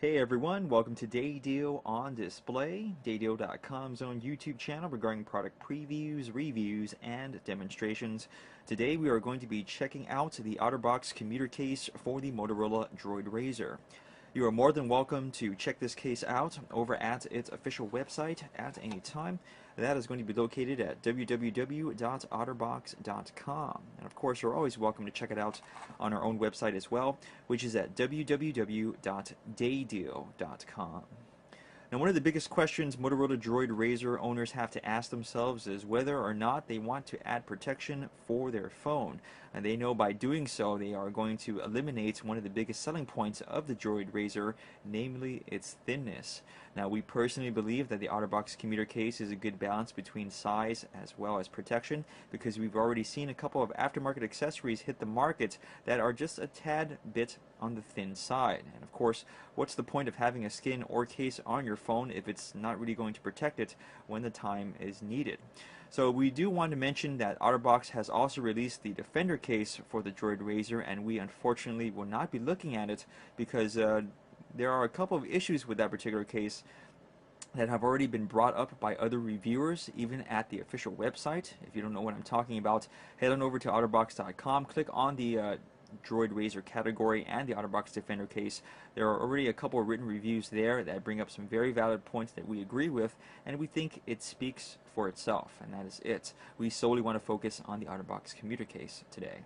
Hey everyone, welcome to Day Deal on Display, daydeal.com's own YouTube channel regarding product previews, reviews, and demonstrations. Today we are going to be checking out the Otterbox commuter case for the Motorola DROID RAZR. You are more than welcome to check this case out over at its official website at any time. That is going to be located at www.otterbox.com. And of course, you're always welcome to check it out on our own website as well, which is at www.daydeal.com. Now, one of the biggest questions Motorola DROID RAZR owners have to ask themselves is whether or not they want to add protection for their phone. And they know by doing so they are going to eliminate one of the biggest selling points of the DROID RAZR, namely its thinness. Now, we personally believe that the Otterbox commuter case is a good balance between size as well as protection, because we've already seen a couple of aftermarket accessories hit the market that are just a tad bit on the thin side. And of course, what's the point of having a skin or case on your phone if it's not really going to protect it when the time is needed? So we do want to mention that Otterbox has also released the Defender case for the DROID RAZR, and we unfortunately will not be looking at it because there are a couple of issues with that particular case that have already been brought up by other reviewers, even at the official website. If you don't know what I'm talking about, head on over to otterbox.com, click on the DROID RAZR category and the Otterbox Defender case. There are already a couple of written reviews there that bring up some very valid points that we agree with, and we think it speaks for itself, and that is it. We solely want to focus on the Otterbox commuter case today.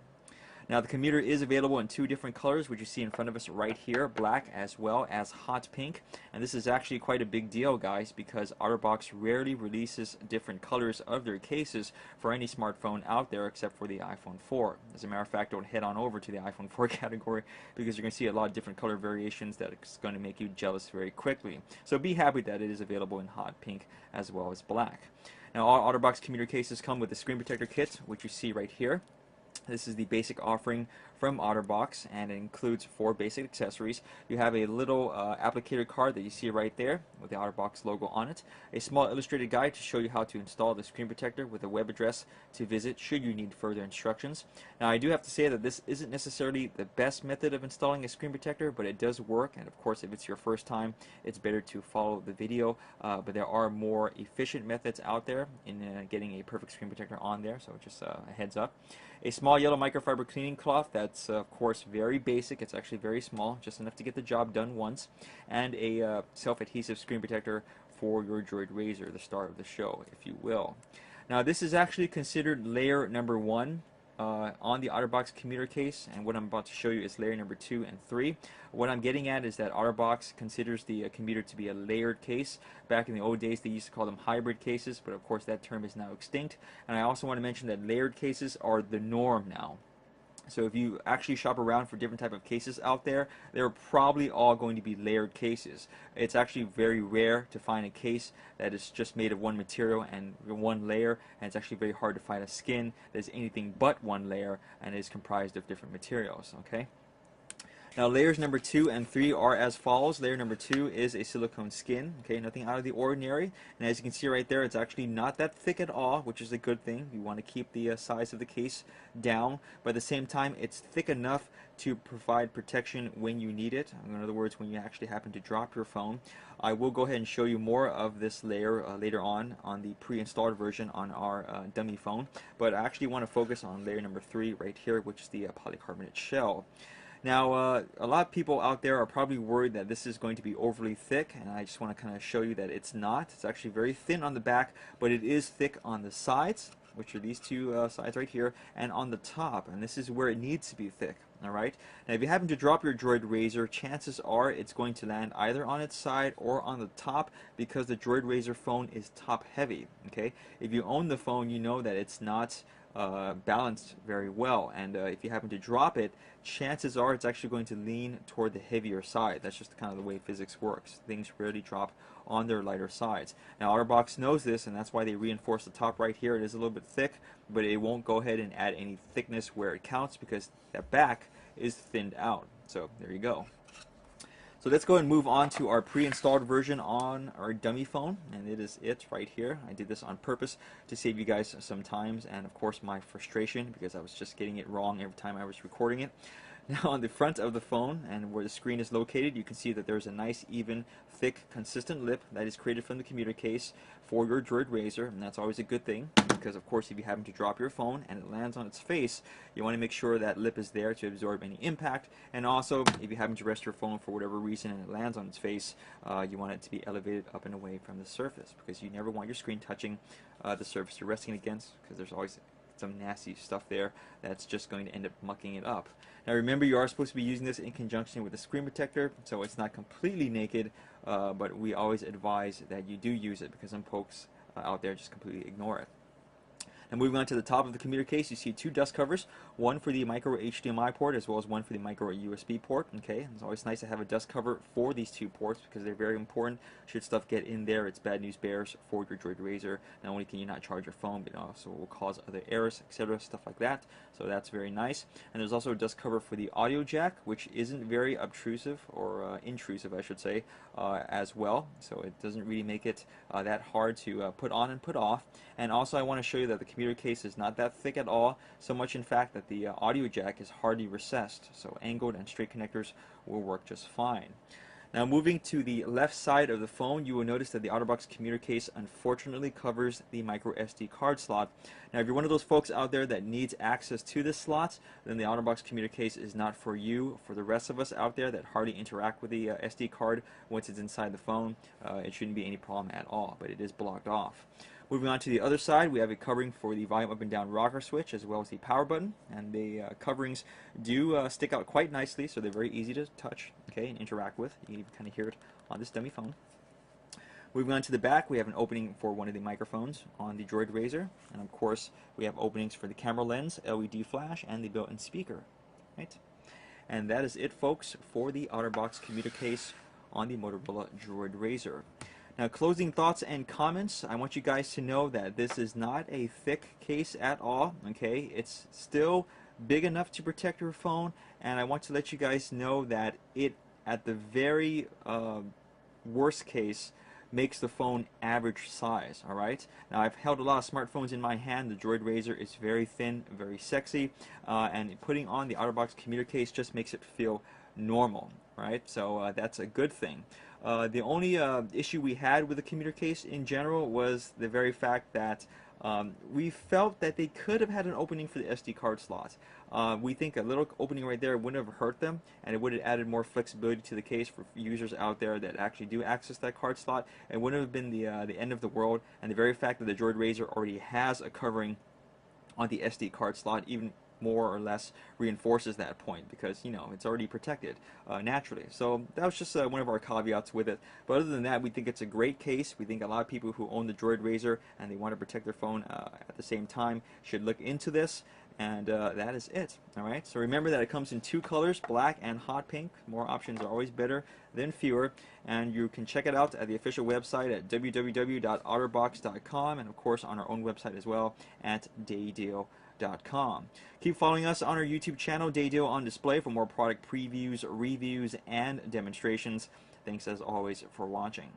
Now, the commuter is available in two different colors, which you see in front of us right here, black as well as hot pink. And this is actually quite a big deal, guys, because Otterbox rarely releases different colors of their cases for any smartphone out there except for the iPhone 4. As a matter of fact, don't head on over to the iPhone 4 category because you're going to see a lot of different color variations that's going to make you jealous very quickly. So be happy that it is available in hot pink as well as black. Now, all Otterbox commuter cases come with a screen protector kit, which you see right here. This is the basic offering from Otterbox, and it includes 4 basic accessories. You have a little applicator card that you see right there with the Otterbox logo on it, a small illustrated guide to show you how to install the screen protector with a web address to visit should you need further instructions. Now, I do have to say that this isn't necessarily the best method of installing a screen protector, but it does work, and of course if it's your first time, it's better to follow the video, but there are more efficient methods out there in getting a perfect screen protector on there, so just a heads up. A small yellow microfiber cleaning cloth that's of course very basic. It's actually very small, just enough to get the job done once, and a self-adhesive screen protector for your DROID RAZR, the star of the show, if you will. Now, this is actually considered layer number 1 on the Otterbox commuter case, and what I'm about to show you is layer number 2 and 3. What I'm getting at is that Otterbox considers the commuter to be a layered case. Back in the old days, they used to call them hybrid cases, but of course that term is now extinct. And I also want to mention that layered cases are the norm now. So if you actually shop around for different type of cases out there, they're probably all going to be layered cases. It's actually very rare to find a case that is just made of one material and one layer, and it's actually very hard to find a skin that is anything but one layer and is comprised of different materials, okay? Now, layers number 2 and 3 are as follows. Layer number 2 is a silicone skin, okay, nothing out of the ordinary. And as you can see right there, it's actually not that thick at all, which is a good thing. You want to keep the size of the case down, but at the same time, it's thick enough to provide protection when you need it. In other words, when you actually happen to drop your phone. I will go ahead and show you more of this layer later on the pre-installed version on our dummy phone, but I actually want to focus on layer number 3 right here, which is the polycarbonate shell. Now, a lot of people out there are probably worried that this is going to be overly thick, and I just want to kind of show you that it's not. It's actually very thin on the back, but it is thick on the sides, which are these two sides right here, and on the top, and this is where it needs to be thick. Alright, now if you happen to drop your DROID RAZR, chances are it's going to land either on its side or on the top, because the DROID RAZR phone is top heavy. Okay, if you own the phone, you know that it's not balanced very well, and if you happen to drop it, chances are it's actually going to lean toward the heavier side. That's just kind of the way physics works. Things rarely drop on their lighter sides. Now, Otterbox knows this, and that's why they reinforce the top right here. It is a little bit thick, but it won't go ahead and add any thickness where it counts because that back is thinned out. So there you go. So let's go and move on to our pre-installed version on our dummy phone, and it is it right here. I did this on purpose to save you guys some time and of course my frustration, because I was just getting it wrong every time I was recording it. Now on the front of the phone and where the screen is located, you can see that there's a nice, even, thick, consistent lip that is created from the commuter case for your DROID RAZR, and that's always a good thing because, of course, if you happen to drop your phone and it lands on its face, you want to make sure that lip is there to absorb any impact. And also, if you happen to rest your phone for whatever reason and it lands on its face, you want it to be elevated up and away from the surface, because you never want your screen touching the surface you're resting against, because there's always some nasty stuff there that's just going to end up mucking it up. Now remember, you are supposed to be using this in conjunction with a screen protector, so it's not completely naked, but we always advise that you do use it, because some folks out there just completely ignore it. Now moving on to the top of the commuter case, you see two dust covers, one for the micro HDMI port as well as one for the micro USB port. Okay, it's always nice to have a dust cover for these two ports because they're very important. Should stuff get in there, it's bad news bears for your DROID RAZR. Not only can you not charge your phone, but it also will cause other errors, etc., stuff like that. So that's very nice. And there's also a dust cover for the audio jack, which isn't very obtrusive, or intrusive I should say, as well. So it doesn't really make it that hard to put on and put off. And also I want to show you that the commuter case is not that thick at all, so much in fact that the audio jack is hardly recessed, so angled and straight connectors will work just fine. Now moving to the left side of the phone, you will notice that the Otterbox commuter case unfortunately covers the micro SD card slot. Now if you're one of those folks out there that needs access to this slot, then the Otterbox commuter case is not for you. For the rest of us out there that hardly interact with the SD card once it's inside the phone, it shouldn't be any problem at all, but it is blocked off. Moving on to the other side, we have a covering for the volume up and down rocker switch as well as the power button, and the coverings do stick out quite nicely, so they're very easy to touch, okay, and interact with. You can even kind of hear it on this dummy phone. Moving on to the back, we have an opening for one of the microphones on the DROID RAZR, and of course we have openings for the camera lens, LED flash, and the built-in speaker. Right? And that is it, folks, for the Otterbox commuter case on the Motorola DROID RAZR. Now, closing thoughts and comments, I want you guys to know that this is not a thick case at all, okay? It's still big enough to protect your phone, and I want to let you guys know that it, at the very worst case, makes the phone average size, alright? Now, I've held a lot of smartphones in my hand. The DROID RAZR is very thin, very sexy, and putting on the Otterbox commuter case just makes it feel normal, right? So that's a good thing. The only issue we had with the commuter case in general was the very fact that we felt that they could have had an opening for the SD card slot. We think a little opening right there wouldn't have hurt them, and it would have added more flexibility to the case for users out there that actually do access that card slot. It wouldn't have been the end of the world, and the very fact that the DROID RAZR already has a covering on the SD card slot even more or less reinforces that point, because you know it's already protected naturally. So that was just one of our caveats with it. But other than that, we think it's a great case. We think a lot of people who own the DROID RAZR and they want to protect their phone at the same time should look into this. And that is it. Alright, so remember that it comes in two colors, black and hot pink. More options are always better than fewer. And you can check it out at the official website at www.otterbox.com, and of course on our own website as well at daydeal.com. Keep following us on our YouTube channel, Day Deal on Display, for more product previews, reviews, and demonstrations. Thanks as always for watching.